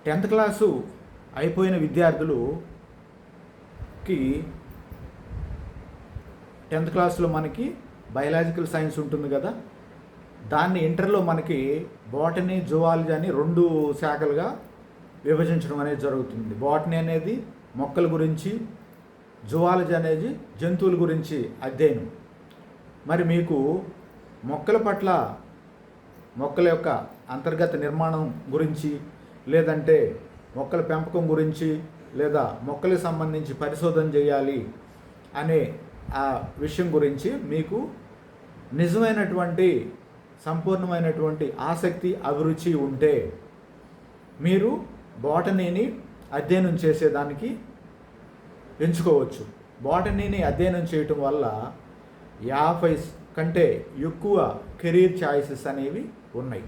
10th class అయిపోయిన విద్యార్థులకి 10th క్లాస్లో మనకి బయలాజికల్ సైన్స్ ఉంటుంది కదా, దాన్ని ఇంటర్లో మనకి బాటనీ జువాలజీ అని 2 శాఖలుగా విభజించడం అనేది జరుగుతుంది. బాటనీ అనేది మొక్కల గురించి, జువాలజీ అనేది జంతువుల గురించి అధ్యయనం. మరి మీకు మొక్కల పట్ల, మొక్కల యొక్క అంతర్గత నిర్మాణం గురించి, లేదంటే మొక్కల పెంపకం గురించి, లేదా మొక్కలకు సంబంధించి పరిశోధన చేయాలి అనే ఆ విషయం గురించి మీకు నిజమైనటువంటి సంపూర్ణమైనటువంటి ఆసక్తి, అభిరుచి ఉంటే మీరు బాటనీని అధ్యయనం చేసేదానికి ఎంచుకోవచ్చు. బాటనీని అధ్యయనం చేయటం వల్ల 50 కంటే ఎక్కువ కెరీర్ చాయిసెస్ అనేవి ఉన్నాయి.